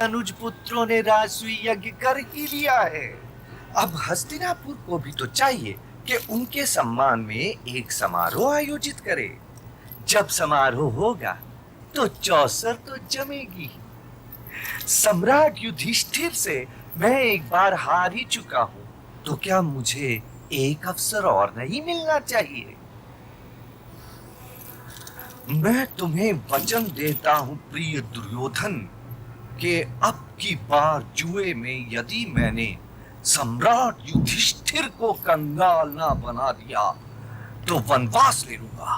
अनुज पुत्रों ने राजसूय यज्ञ कर ही लिया है। अब हस्तिनापुर को भी तो चाहिए कि उनके सम्मान में एक समारोह आयोजित करे। जब समारोह होगा तो चौसर तो जमेगी। सम्राट युधिष्ठिर से मैं एक बार हार ही चुका हूं, तो क्या मुझे एक अवसर और नहीं मिलना चाहिए? मैं तुम्हें वचन देता हूं प्रिय दुर्योधन कि अब की बार जुए में यदि मैंने सम्राट युधिष्ठिर को कंगाल ना बना दिया तो वनवास ले लूंगा।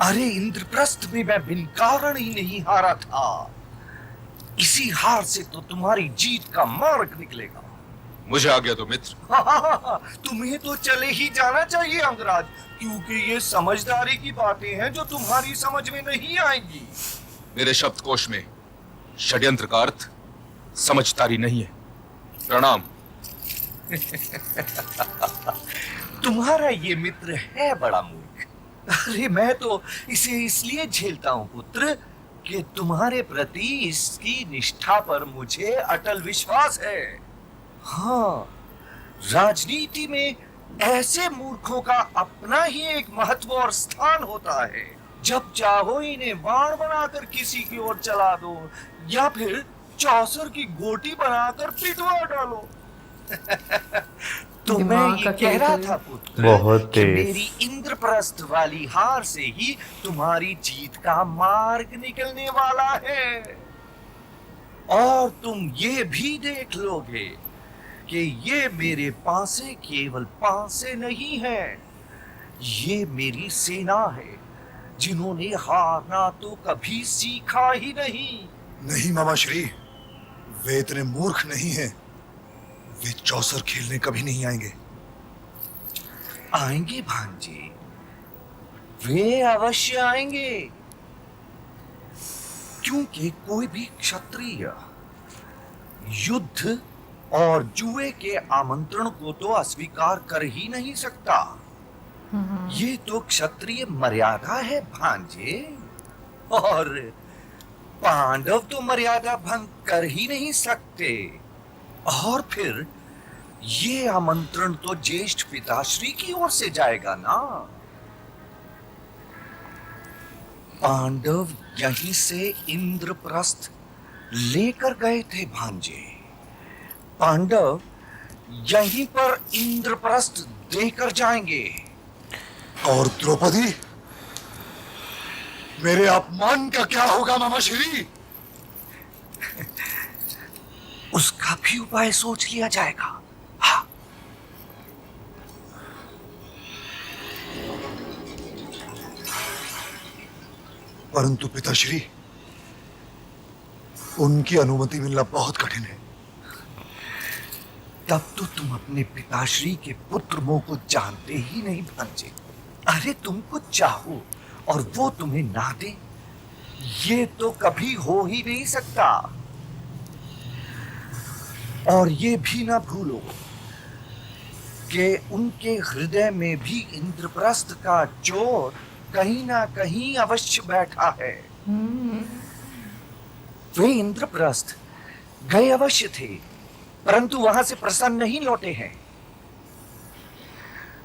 अरे इंद्रप्रस्थ में मैं बिन कारण ही नहीं हारा था। इसी हार से तो तुम्हारी जीत का मार्ग निकलेगा। मुझे आज्ञा दो मित्र। तुम्हें तो चले ही जाना चाहिए अंगराज, क्योंकि ये समझदारी की बातें हैं जो तुम्हारी समझ में नहीं आएंगी। मेरे शब्दकोश में षड्यंत्र का अर्थ समझदारी नहीं है। प्रणाम। तुम्हारा ये मित्र है बड़ा मूर्ख। अरे मैं तो इसे इसलिए झेलता हूं पुत्र कि तुम्हारे प्रति इसकी निष्ठा पर मुझे अटल विश्वास है। हाँ, राजनीति में ऐसे मूर्खों का अपना ही एक महत्व और स्थान होता है। जब चाहो इन्हें बाण बनाकर किसी की ओर चला दो या फिर चौसर की गोटी बनाकर पिटवा डालो। तो मैं ये कह रहा था पुत्र बहुत कि तेज। मेरी इंद्रप्रस्थ वाली हार से ही तुम्हारी जीत का मार्ग निकलने वाला है। और तुम ये भी देख लोगे कि ये मेरे पासे केवल पासे नहीं है, ये मेरी सेना है जिन्होंने हारना तो कभी सीखा ही नहीं। नहीं मामा श्री, वे इतने मूर्ख नहीं हैं। वे चौसर खेलने कभी नहीं आएंगे। आएंगे भांजे, वे अवश्य आएंगे, क्योंकि कोई भी क्षत्रिय युद्ध और जुए के आमंत्रण को तो अस्वीकार कर ही नहीं सकता। ये तो क्षत्रिय मर्यादा है भांजे, और पांडव तो मर्यादा भंग कर ही नहीं सकते। और फिर ये आमंत्रण तो ज्येष्ठ पिताश्री की ओर से जाएगा ना। पांडव यहीं से इंद्रप्रस्थ लेकर गए थे भांजे। पांडव यहीं पर इंद्रप्रस्थ देकर जाएंगे। और द्रौपदी, मेरे अपमान का क्या होगा मामा श्री? उसका भी उपाय सोच लिया जाएगा। हाँ। परंतु पिताश्री, उनकी अनुमति मिलना बहुत कठिन है। तब तो तुम अपने पिताश्री के पुत्र मोह को जानते ही नहीं भांजे। अरे तुम कुछ चाहो और वो तुम्हें ना दे, ये तो कभी हो ही नहीं सकता। और ये भी ना भूलो कि उनके हृदय में भी इंद्रप्रस्थ का चोर कहीं ना कहीं अवश्य बैठा है। वे इंद्रप्रस्थ गए अवश्य थे, परंतु वहां से प्रसन्न नहीं लौटे हैं।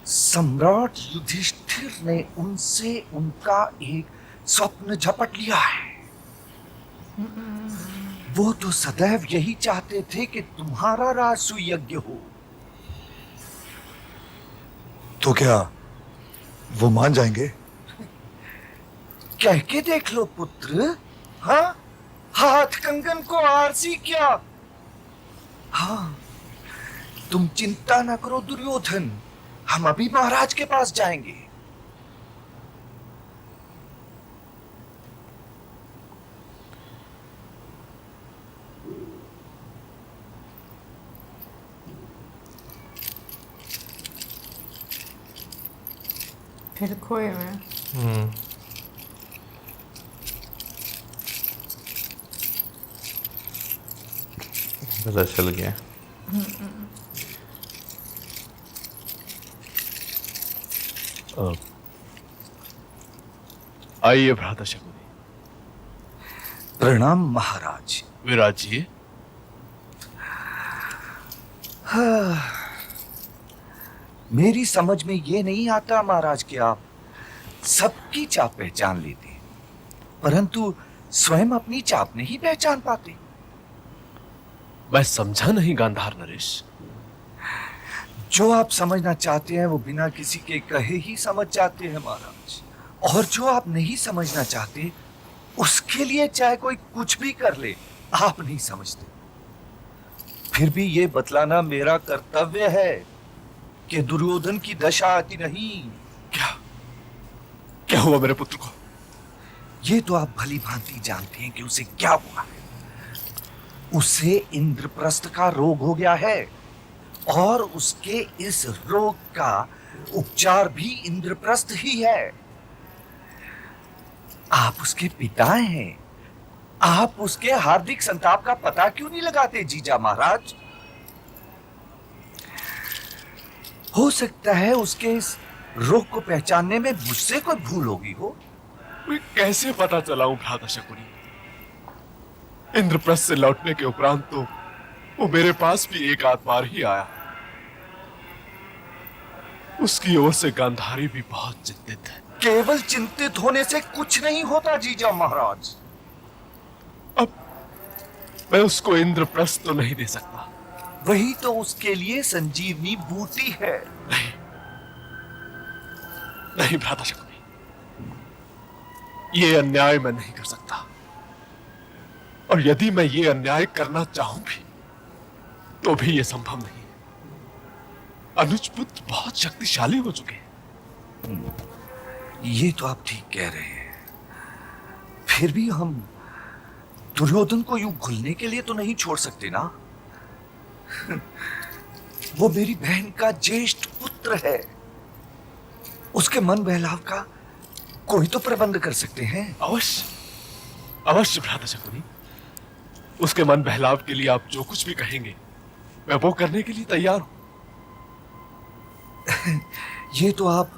सम्राट युधिष्ठिर ने उनसे उनका एक स्वप्न झपट लिया है। वो तो सदैव यही चाहते थे कि तुम्हारा राजसूय यज्ञ हो। तो क्या वो मान जाएंगे? कह के देख लो पुत्र। हाँ, हाथ कंगन को आरसी क्या। हाँ, तुम चिंता ना करो दुर्योधन, हम अभी महाराज के पास जाएंगे। फिर खोए में पता चल गया। आइए भ्राता शकुनी। प्रणाम महाराज। विराजिए। मेरी समझ में ये नहीं आता महाराज कि आप सबकी चाप पहचान लेते हैं, परंतु स्वयं अपनी चाप नहीं पहचान पाते। मैं समझा नहीं गांधार नरेश। जो आप समझना चाहते हैं वो बिना किसी के कहे ही समझ जाते हैं महाराज, और जो आप नहीं समझना चाहते उसके लिए चाहे कोई कुछ भी कर ले, आप नहीं समझते। फिर भी ये बतलाना मेरा कर्तव्य है कि दुर्योधन की दशा आती नहीं। क्या क्या हुआ मेरे पुत्र को? ये तो आप भली भांति जानते हैं कि उसे क्या हुआ है। उसे इंद्रप्रस्थ का रोग हो गया है, और उसके इस रोग का उपचार भी इंद्रप्रस्थ ही है। आप उसके पिता हैं, आप उसके हार्दिक संताप का पता क्यों नहीं लगाते जीजा महाराज? हो सकता है उसके इस रोग को पहचानने में मुझसे कोई भूल होगी हो। मैं कैसे पता चलाऊं भ्राता शकुनी? इंद्रप्रस्थ से लौटने के उपरांत तो वो मेरे पास भी एक आध बार ही आया। उसकी ओर से गांधारी भी बहुत चिंतित है। केवल चिंतित होने से कुछ नहीं होता जीजा महाराज। अब मैं उसको इंद्रप्रस्थ तो नहीं दे सकता। वही तो उसके लिए संजीवनी बूटी है। नहीं नहीं भ्राता शकुनी, ये अन्याय मैं नहीं कर सकता, और यदि मैं ये अन्याय करना चाहूं भी तो भी ये संभव नहीं है। अनुज पुत्र बहुत शक्तिशाली हो चुके हैं। ये तो आप ठीक कह रहे हैं, फिर भी हम दुर्योधन को यूं घुलने के लिए तो नहीं छोड़ सकते ना। वो मेरी बहन का ज्येष्ठ पुत्र है, उसके मन बहलाव का कोई तो प्रबंध कर सकते हैं। अवश्य अवश्य भ्राता शकुनी, उसके मन बहलाव के लिए आप जो कुछ भी कहेंगे मैं वो करने के लिए तैयार हूं। ये तो आप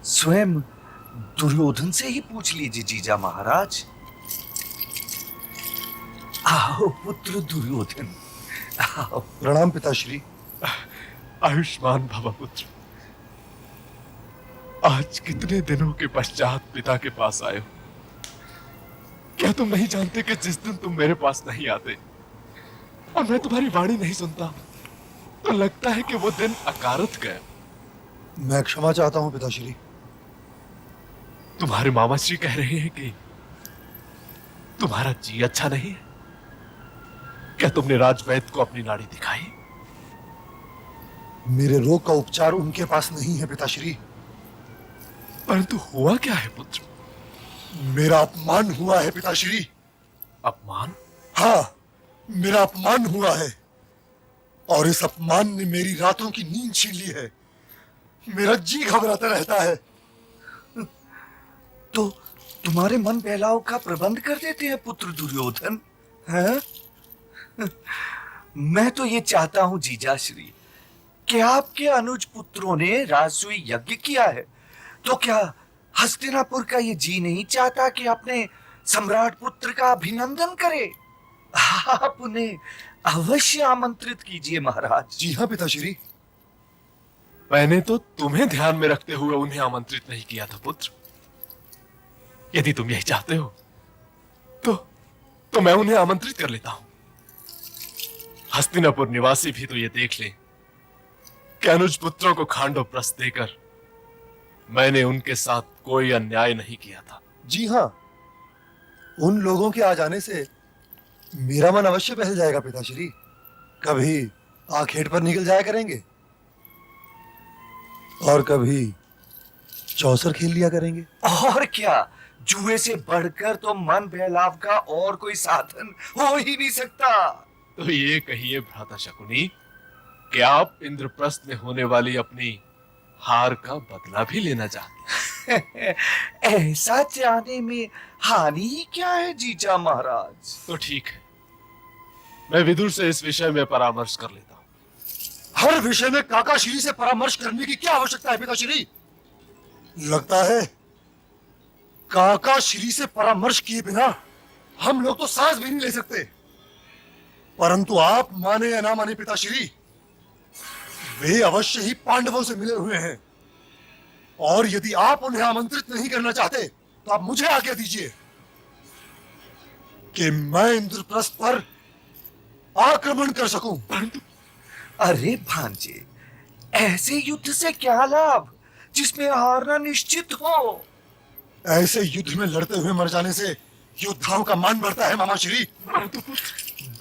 स्वयं दुर्योधन से ही पूछ लीजिए जीजा महाराज। आओ पुत्र दुर्योधन, आओ। प्रणाम पिताश्री। आयुष्मान भव पुत्र। आज कितने दिनों के पश्चात पिता के पास आए हो। क्या तुम नहीं जानते कि जिस दिन तुम मेरे पास नहीं आते और मैं तुम्हारी वाणी नहीं सुनता तो लगता है कि वो दिन अकारथ गया। मैं क्षमा चाहता हूं पिताश्री। तुम्हारे मामा श्री कह रहे हैं कि तुम्हारा जी अच्छा नहीं है। क्या तुमने राजवैद्य को अपनी नाड़ी दिखाई? मेरे रोग का उपचार उनके पास नहीं है पिताश्री। परंतु हुआ क्या है पुत्र? मेरा अपमान हुआ है पिताश्री। अपमान? हाँ, मेरा अपमान हुआ है, और इस अपमान ने मेरी रातों की नींद छीन ली है। मेरा जी घबराता रहता है। तो तुम्हारे मन बहलाव का प्रबंध कर देते हैं पुत्र दुर्योधन, हैं? मैं तो ये चाहता हूं जीजाश्री कि आपके अनुज पुत्रों ने राजसूय यज्ञ किया है, तो क्या हस्तिनापुर का ये जी नहीं चाहता कि अपने सम्राट पुत्र का अभिनंदन करे? आप उन्हें अवश्य आमंत्रित कीजिए महाराज। जी हाँ पिताश्री। मैंने तो तुम्हें ध्यान में रखते हुए उन्हें आमंत्रित नहीं किया था पुत्र। यदि तुम यही चाहते हो तो मैं उन्हें आमंत्रित कर लेता हूं। हस्तिनापुर निवासी भी तो ये देख लें कि अनुज पुत्रों को खांडवप्रस्थ देकर मैंने उनके साथ कोई अन्याय नहीं किया था। जी हाँ, उन लोगों के आ जाने से मेरा मन अवश्य बहल जाएगा पिताश्री। कभी आखेट पर निकल जाया करेंगे और कभी चौसर खेल लिया करेंगे। और क्या, जुए से बढ़कर तो मन बहलाव का और कोई साधन हो ही नहीं सकता। तो ये कहिए भ्राता शकुनी कि आप इंद्रप्रस्थ में होने वाली अपनी हार का बदला भी लेना चाहते हैं? ऐसा चाहने में हानि ही क्या है जीजा महाराज? तो ठीक है, मैं विदुर से इस विषय में परामर्श कर लेता हूं। हर विषय में काकाश्री से परामर्श करने की क्या आवश्यकता है पिताश्री? लगता है काकाश्री से परामर्श किए बिना हम लोग तो सांस भी नहीं ले सकते। परंतु आप माने या ना माने पिताश्री, वे अवश्य ही पांडवों से मिले हुए हैं, और यदि आप उन्हें आमंत्रित नहीं करना चाहते तो आप मुझे आज्ञा दीजिए कि मैं इंद्रप्रस्थ पर आक्रमण कर सकूं। अरे भांजे, ऐसे युद्ध से क्या लाभ जिसमें हारना निश्चित हो? ऐसे युद्ध में लड़ते हुए मर जाने से योद्धाओं का मान बढ़ता है मामाश्री।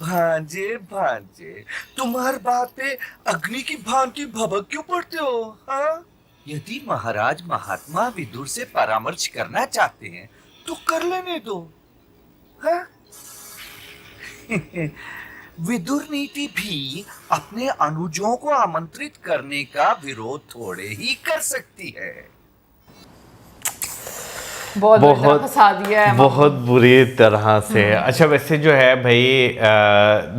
भांजे भांजे, तुम हर बात पे अग्नि की भांति भभक क्यों पड़ते हो? हाँ? यदि महाराज महात्मा विदुर से परामर्श करना चाहते हैं तो कर लेने दो। हाँ? विदुर नीति भी अपने अनुजों को आमंत्रित करने का विरोध थोड़े ही कर सकती है। बहुत बुरी तरह फंसा दिया है बहुत बुरी तरह से। अच्छा, वैसे जो है भाई,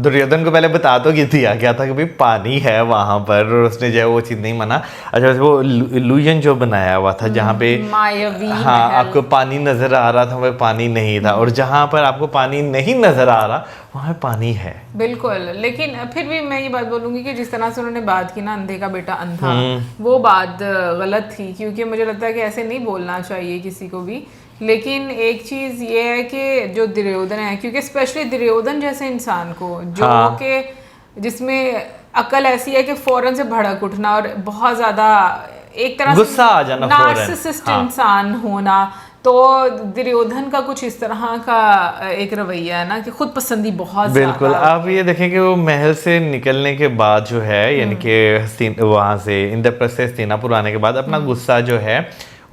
दुर्योधन को पहले बता तो दिया गया था कि भाई पानी है वहां पर, और उसने जो है वो चीज़ नहीं माना। अच्छा, वैसे वो इल्यूजन जो बनाया हुआ था जहाँ पे मायावी हाँ महल। आपको पानी नजर आ रहा था, वह पानी नहीं था, और जहाँ पर आपको पानी नहीं नजर आ रहा वहाँ पानी है। बिल्कुल, लेकिन फिर भी मैं ये बात बोलूंगी कि जिस तरह से उन्होंने बात की ना, अंधे का बेटा अंधा, वो बात गलत थी, क्योंकि मुझे लगता है कि ऐसे नहीं बोलना चाहिए किसी को भी। लेकिन एक चीज़ ये है कि जो दुर्योधन है, क्योंकि स्पेशली दुर्योधन जैसे इंसान को जो हाँ। कि जिसमें अकल ऐसी है कि फौरन से भड़क उठना और बहुत ज़्यादा एक तरह गुस्सा आ जाना, नार्सिसिस्ट हाँ। इंसान होना, तो दुर्योधन का कुछ इस तरह का एक रवैया है ना कि खुद पसंदी बहुत बिल्कुल। ज़्यादा। आप ये देखें कि वो महल से निकलने के बाद जो है, यानी कि वहाँ से इंद्रप्रस्थ से हस्तिनापुर आने के बाद अपना गुस्सा जो है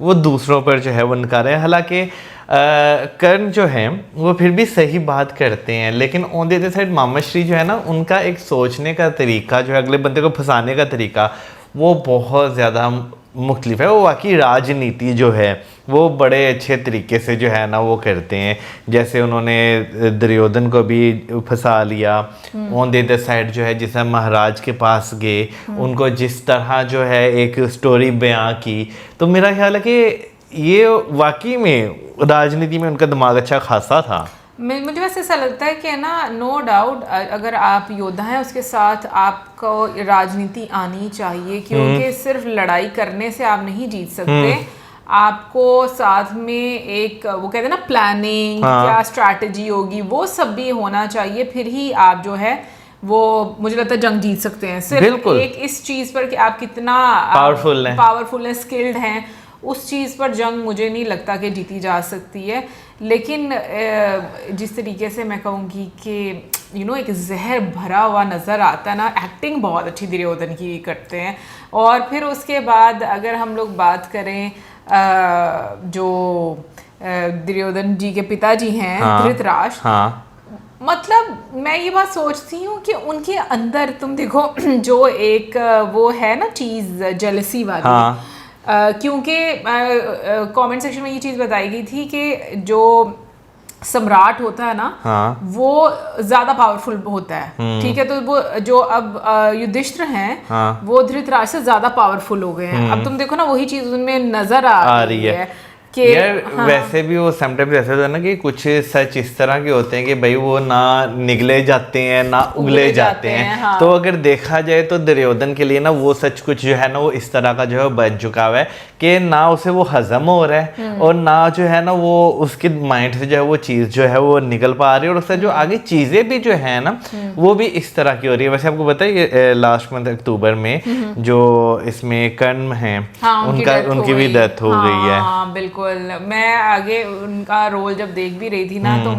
वो दूसरों पर जो है वो निकाले। हालांकि कर्ण जो है वो फिर भी सही बात करते हैं, लेकिन ऑन द अदर साइड मामाश्री जो है ना, उनका एक सोचने का तरीका जो है, अगले बंदे को फंसाने का तरीका, वो बहुत ज़्यादा मुख्तलिफ है। वो वाकई राजनीति जो है वो बड़े अच्छे तरीके से जो है ना वो करते हैं। जैसे उन्होंने दुर्योधन को भी फंसा लिया, ऑन द अदर साइड जो है जिसे महाराज के पास गए, उनको जिस तरह जो है एक स्टोरी बयां की, तो मेरा ख्याल है कि ये वाकई में राजनीति में उनका दिमाग अच्छा खासा था। मुझे वैसे ऐसा लगता है कि ना, नो डाउट अगर आप योद्धा हैं उसके साथ आपको राजनीति आनी चाहिए, क्योंकि सिर्फ लड़ाई करने से आप नहीं जीत सकते। आपको साथ में एक वो कहते हैं ना प्लानिंग, क्या स्ट्रैटेजी होगी, वो सब भी होना चाहिए, फिर ही आप जो है वो मुझे लगता है जंग जीत सकते हैं। सिर्फ एक इस चीज़ पर कि आप कितना पावरफुल हैं, स्किल्ड हैं, उस चीज़ पर जंग मुझे नहीं लगता कि जीती जा सकती है। लेकिन जिस तरीके से मैं कहूँगी कि एक जहर भरा हुआ नज़र आता है ना, एक्टिंग बहुत अच्छी दुर्योधन की करते हैं। और फिर उसके बाद अगर हम लोग बात करें जो दुर्योधन जी के पिताजी हैं, धृतराष्ट्र, मतलब मैं ये बात सोचती हूँ कि उनके अंदर तुम देखो जो एक वो है ना चीज़ जेलसी वाली, क्योंकि कमेंट सेक्शन में ये चीज़ बताई गई थी कि जो सम्राट होता है ना, वो ज्यादा पावरफुल होता है, ठीक है, तो वो जो अब युधिष्ठिर हैं, वो धृतराष्ट्र से ज्यादा पावरफुल हो गए हैं। अब तुम देखो ना, वही चीज उनमें नजर आ रही है कि यार वैसे भी वो समटाइम्स ऐसा होता है ना कि कुछ सच इस तरह के होते हैं कि भाई वो ना निगले जाते हैं ना उगले जाते हैं। तो अगर देखा जाए तो दुर्योधन के लिए ना वो सच कुछ जो है ना वो इस तरह का जो है बन चुका हुआ है कि ना उसे वो हजम हो रहा है, और ना जो है ना वो उसके माइंड से जो है वो चीज़ जो है वो निकल पा रही है, और उससे जो आगे चीज़ें भी जो है ना वो भी इस तरह की हो रही है। वैसे आपको पता है लास्ट मंथ अक्टूबर में जो इसमें कर्ण हैं, उनकी भी डेथ हो गई है। बिल्कुल, मैं आगे उनका रोल जब देख भी रही थी ना, तो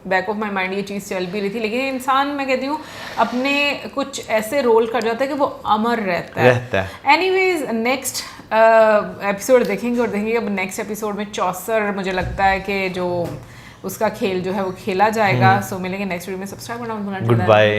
बैक ऑफ माई माइंड ये चीज़ चल भी रही थी। लेकिन इंसान, मैं कहती हूँ, अपने कुछ ऐसे रोल कर जाता है कि वो अमर रहता है। एनीवेज, नेक्स्ट एपिसोड देखेंगे, और देखेंगे अब नेक्स्ट एपिसोड में चौसर, मुझे लगता है कि जो उसका खेल जो है वो खेला जाएगा। सो मिलेंगे नेक्स्ट वीडियो में। सब्सक्राइब करना मत भूलना। Good bye.